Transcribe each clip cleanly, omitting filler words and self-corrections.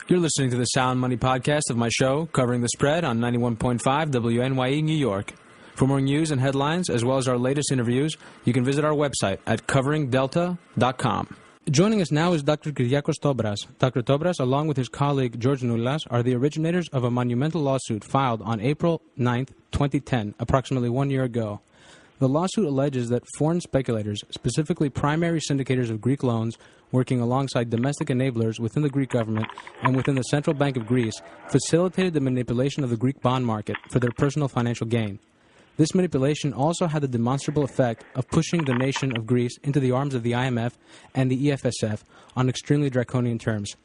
You're listening to the Sound Money podcast of my show, Covering the Spread on 91.5 WNYE New York. For more news and headlines, as well as our latest interviews, you can visit our website at coveringdelta.com. Joining us now is Dr. Kiriakos Tobras. Dr. Tobras, along with his colleague George Noulas, are the originators of a monumental lawsuit filed on April 9th, 2010, approximately 1 year ago. The lawsuit alleges that foreign speculators, specifically primary syndicators of Greek loans, working alongside domestic enablers within the Greek government and within the Central Bank of Greece, facilitated the manipulation of the Greek bond market for their personal financial gain. This manipulation also had the demonstrable effect of pushing the nation of Greece into the arms of the IMF and the EFSF on extremely draconian terms.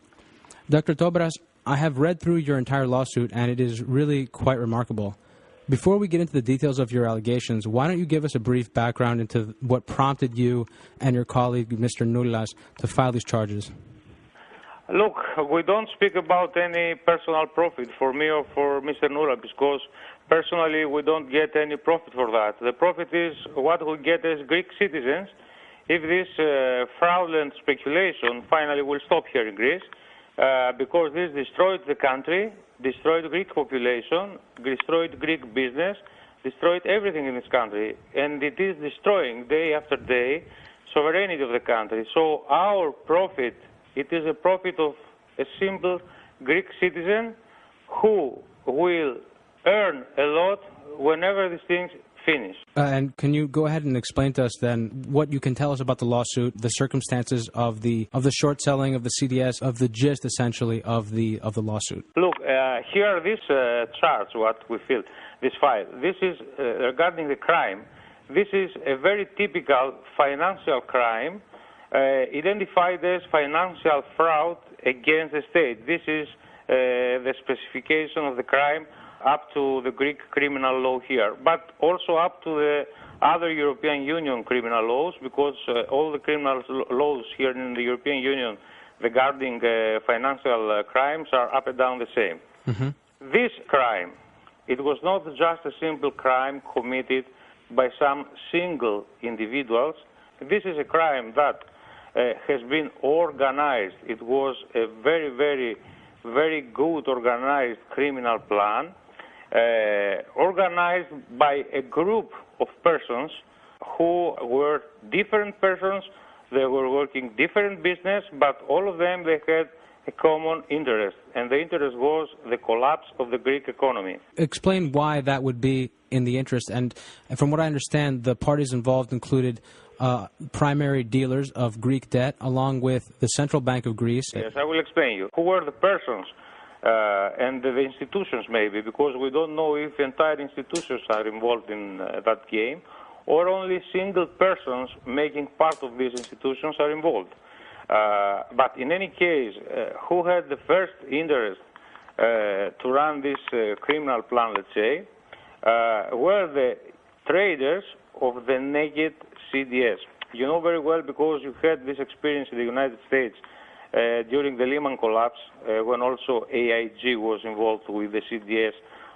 Dr. Tobras, I have read through your entire lawsuit, and it is really quite remarkable. Before we get into the details of your allegations, why don't you give us a brief background into what prompted you and your colleague, Mr. Noulas, to file these charges? Look, we don't speak about any personal profit for me or for Mr. Noulas, because personally we don't get any profit for that. The profit is what we get as Greek citizens if this fraudulent speculation finally will stop here in Greece, because this destroyed the country, destroyed Greek population, destroyed Greek business, destroyed everything in this country, and it is destroying day after day sovereignty of the country. So our profit, it is a profit of a simple Greek citizen who will earn a lot whenever these things finish. And can you go ahead and explain to us then what you can tell us about the lawsuit, the circumstances of the short selling of the CDS, of the gist essentially of the lawsuit? Look, here are these charts, what we feel, this file. This is regarding the crime. This is a very typical financial crime identified as financial fraud against the state. This is the specification of the crime up to the Greek criminal law here, but also up to the other European Union criminal laws, because all the criminal laws here in the European Union regarding financial crimes are up and down the same. Mm-hmm. This crime, it was not just a simple crime committed by some single individuals. This is a crime that has been organized. It was a very, very, very good organized criminal plan, organized by a group of persons who were different persons. They were working different business, but all of them, they had a common interest, and the interest was the collapse of the Greek economy. Explain why that would be in the interest, and from what I understand, the parties involved included primary dealers of Greek debt, along with the Central Bank of Greece. Yes, I will explain you. Who were the persons and the institutions, maybe, because we don't know if entire institutions are involved in that game, or only single persons making part of these institutions are involved. But in any case, who had the first interest to run this criminal plan, let's say, were the traders of the naked CDS. You know very well, because you had this experience in the United States during the Lehman collapse, when also AIG was involved with the CDS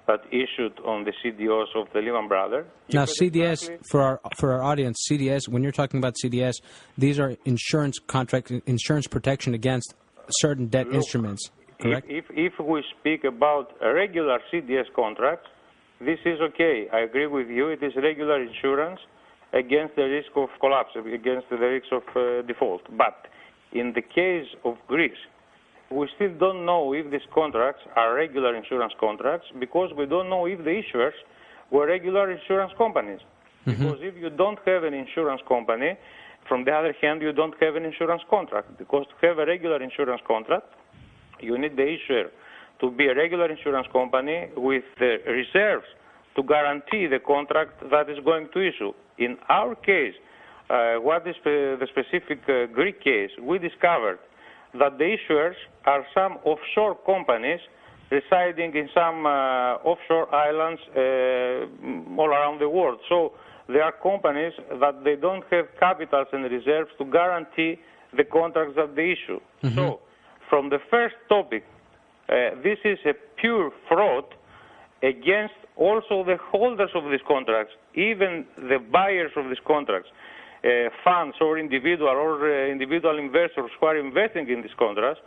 that issued on the CDOs of the Lehman Brothers. Now, CDS, for our audience, CDS, when you're talking about CDS, these are insurance contracts, insurance protection against certain debt instruments, correct? If we speak about regular CDS contracts, this is okay. I agree with you. It is regular insurance against the risk of collapse, against the risk of default. But in the case of Greece, we still don't know if these contracts are regular insurance contracts, because we don't know if the issuers were regular insurance companies. Mm-hmm. Because if you don't have an insurance company, from the other hand, you don't have an insurance contract. Because to have a regular insurance contract, you need the issuer to be a regular insurance company with the reserves to guarantee the contract that is going to issue. In our case, what is the specific Greek case, we discovered that the issuers are some offshore companies residing in some offshore islands all around the world. So they are companies that they don't have capitals and reserves to guarantee the contracts that they issue. Mm-hmm. So from the first topic, this is a pure fraud against also the holders of these contracts, even the buyers of these contracts, funds or individual investors who are investing in these contracts.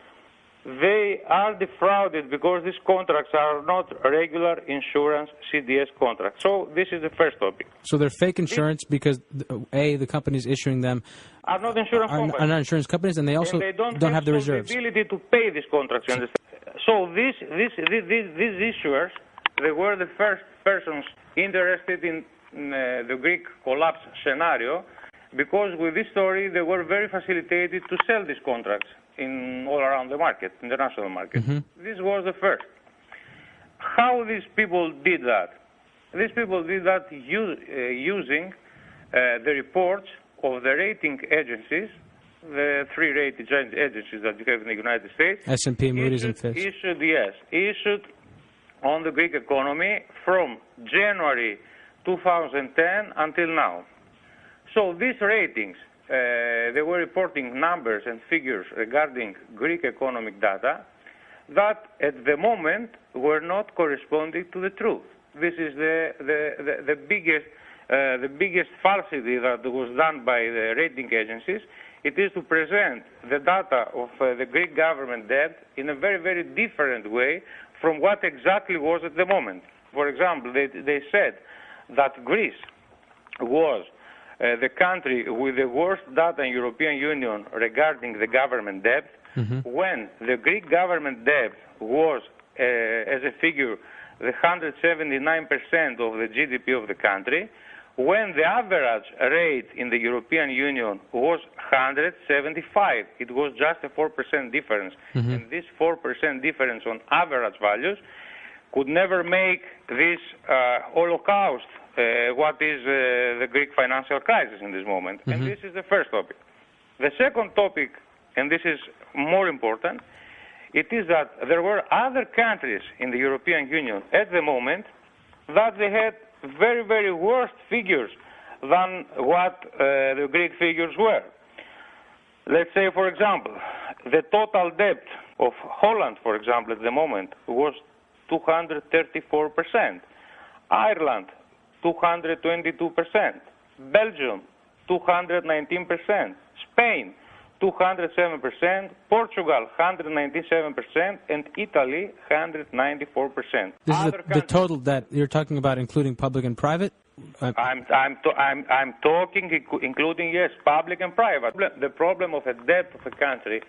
they are defrauded because these contracts are not regular insurance CDS contracts. So this is the first topic. So they're fake insurance because, A, the companies issuing them are not insurance companies. Are not insurance companies, and they also and they don't have the reserves. The ability to pay these contracts. You understand? So these issuers, they were the first persons interested in the Greek collapse scenario, because with this story they were very facilitated to sell these contracts in all around the market, international market. This was the first. How these people did that? These people did that using the reports of the rating agencies, the three rating agencies that you have in the United States. S&P, Moody's, and Fitch. Issued on the Greek economy from January 2010 until now. So these ratings, they were reporting numbers and figures regarding Greek economic data that at the moment were not corresponding to the truth. This is the biggest falsity that was done by the rating agencies. It is to present the data of the Greek government debt in a very, very different way from what exactly was at the moment. For example, they said that Greece was the country with the worst data in European Union regarding the government debt, when the Greek government debt was, as a figure, the 179% of the GDP of the country, when the average rate in the European Union was 175. It was just a 4% difference. And this 4% difference on average values could never make this holocaust what is the Greek financial crisis in this moment. And this is the first topic. The second topic, and this is more important, it is that there were other countries in the European Union at the moment that they had very, very worse figures than what the Greek figures were. Let's say, for example, the total debt of Holland, for example, at the moment was 234%. Ireland, 222%. Belgium, 219%. Spain, 207%, Portugal 197%, and Italy 194%. This is the total debt you're talking about, including public and private. I'm talking including, yes, public and private. The problem of a debt of a country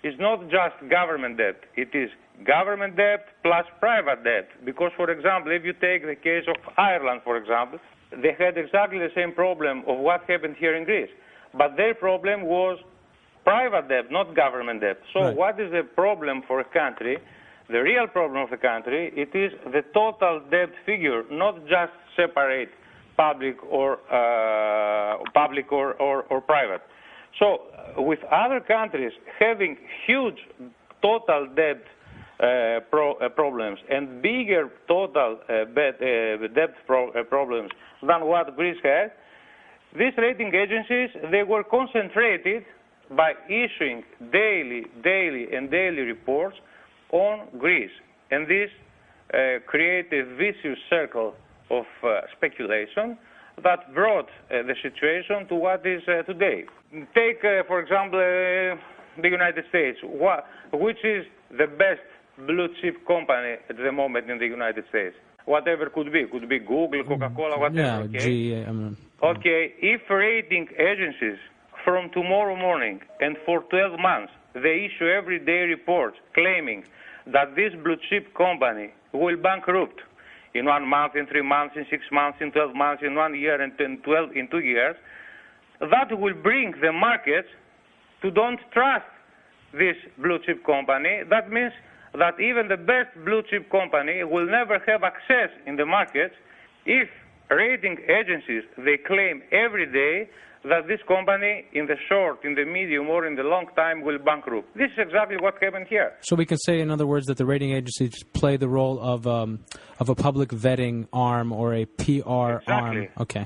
is not just government debt. It is government debt plus private debt. Because, for example, if you take the case of Ireland, for example, they had exactly the same problem of what happened here in Greece. But their problem was private debt, not government debt. So what is the problem for a country? The real problem of the country, it is the total debt figure, not just separate public or private. So with other countries having huge total debt problems and bigger total debt problems than what Greece had, these rating agencies, they were concentrated by issuing daily reports on Greece. And this created a vicious circle of speculation that brought the situation to what is today. Take, for example, the United States. Which is the best blue chip company at the moment in the United States? Whatever could be Google, Coca-Cola, whatever. Yeah, Okay, if rating agencies from tomorrow morning and for 12 months, they issue everyday reports claiming that this blue chip company will bankrupt in 1 month, in 3 months, in 6 months, in 12 months, in 1 year, and in 2 years, that will bring the markets to don't trust this blue chip company. That means that even the best blue chip company will never have access in the markets if rating agencies, they claim every day that this company in the short, in the medium, or in the long time will bankrupt. This is exactly what happened here. So we can say, in other words, that the rating agencies play the role of a public vetting arm or a PR arm. Okay.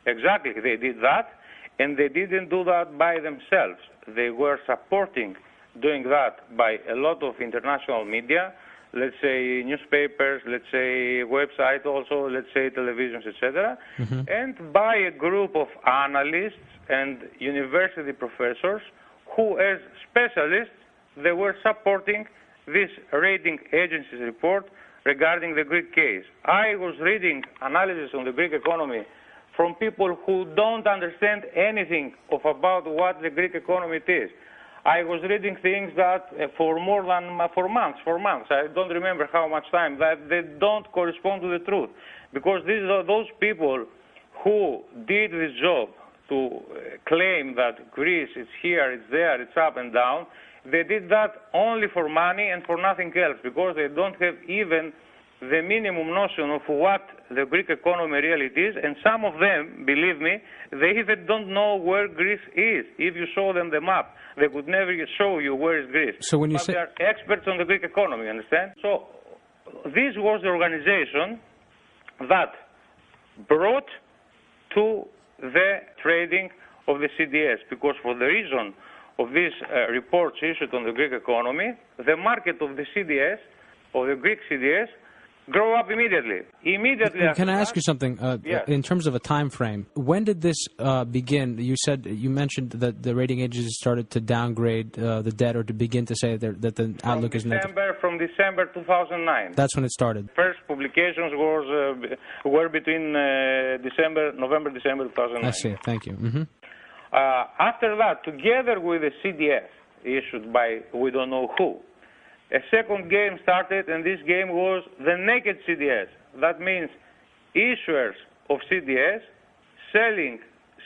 Exactly. They did that, and they didn't do that by themselves. They were supporting doing that by a lot of international media, let's say newspapers, let's say websites also, let's say televisions, etc., and by a group of analysts and university professors who, as specialists, they were supporting this rating agency's report regarding the Greek case. I was reading analysis on the Greek economy from people who don't understand anything about what the Greek economy is. I was reading things that for more than for months, I don't remember how much time, that they don't correspond to the truth. Because these are those people who did this job to claim that Greece is here, it's there, it's up and down. They did that only for money and for nothing else, because they don't have even the minimum notion of what the Greek economy really is, and some of them, believe me, they even don't know where Greece is. If you show them the map, they could never show you where is Greece. So when you but say they are experts on the Greek economy, understand? So this was the organization that brought to the trading of the CDS, because for the reason of these reports issued on the Greek economy, the market of the CDS, of the Greek CDS, grow up immediately. Can I ask you something? Yes. In terms of a time frame, when did this begin? You mentioned that the rating agencies started to downgrade the debt, or to begin to say that the outlook is negative. From December 2009. That's when it started. First publications were between November, December 2009. I see. Thank you. Mm-hmm. After that, together with the CDS issued by we don't know who, a second game started, and this game was the naked CDS. That means issuers of CDS selling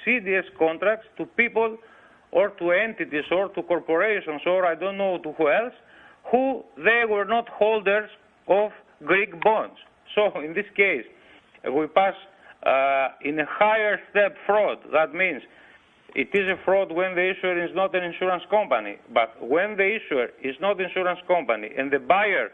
CDS contracts to people or to entities or to corporations or I don't know to who else, who they were not holders of Greek bonds. So in this case, we pass in a higher step fraud. That means it is a fraud when the issuer is not an insurance company. But when the issuer is not an insurance company and the buyer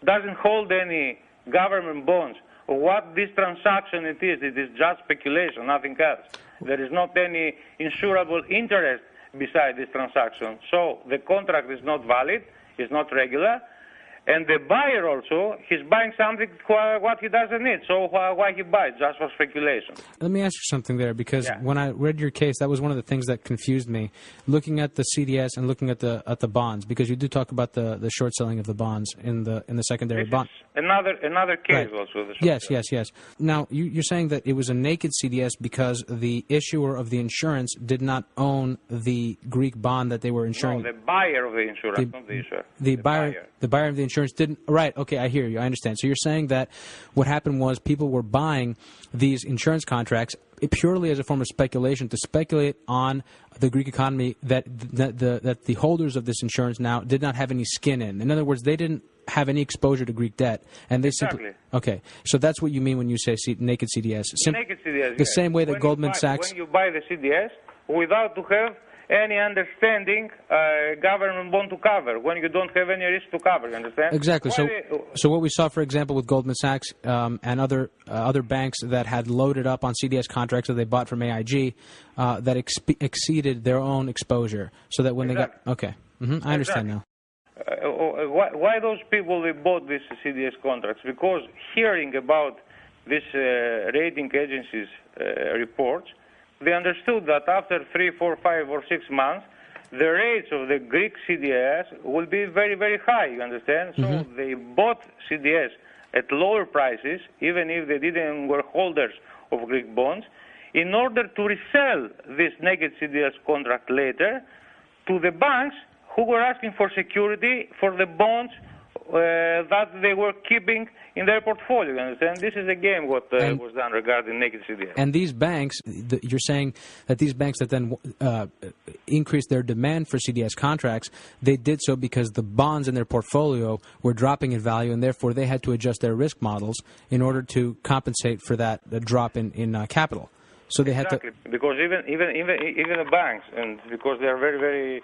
doesn't hold any government bonds, what this transaction it is just speculation, nothing else. There is not any insurable interest beside this transaction. So the contract is not valid, is not regular. And the buyer also, he's buying something what he doesn't need. So why he buys? Just for speculation. Let me ask you something there, because when I read your case, that was one of the things that confused me. Looking at the CDS and looking at the bonds, because you do talk about the short selling of the bonds in the secondary bond. Another case right. Also. Yes. Now you're saying that it was a naked CDS because the issuer of the insurance did not own the Greek bond that they were insuring. No, the buyer of the insurance, not the issuer. The buyer of the insurance didn't. Right. Okay, I hear you. I understand. So you're saying that what happened was people were buying these insurance contracts purely as a form of speculation, to speculate on the Greek economy that the holders of this insurance now did not have any skin in. In other words, they didn't have any exposure to Greek debt, and they simply. Okay. So that's what you mean when you say naked CDS. Naked CDS. The same way that Goldman Sachs. When you buy the CDS without to have any understanding government bond to cover, when you don't have any risk to cover, you understand? Exactly. So what we saw, for example, with Goldman Sachs and other banks that had loaded up on CDS contracts that they bought from AIG that exceeded their own exposure, so that when they got... Okay. Mm-hmm. I understand now. Why those people, they bought these CDS contracts? Because hearing about these rating agencies' reports, they understood that after 3, 4, 5, or 6 months, the rates of the Greek CDS will be very, very high, you understand? So they bought CDS at lower prices, even if they didn't were holders of Greek bonds, in order to resell this naked CDS contract later to the banks who were asking for security for the bonds that they were keeping in their portfolio. You understand? This is the game what was done regarding naked CDS. And these banks, you're saying that these banks that then increased their demand for CDS contracts, they did so because the bonds in their portfolio were dropping in value, and therefore they had to adjust their risk models in order to compensate for that drop in capital. So they had to, because even the banks, and because they are very, very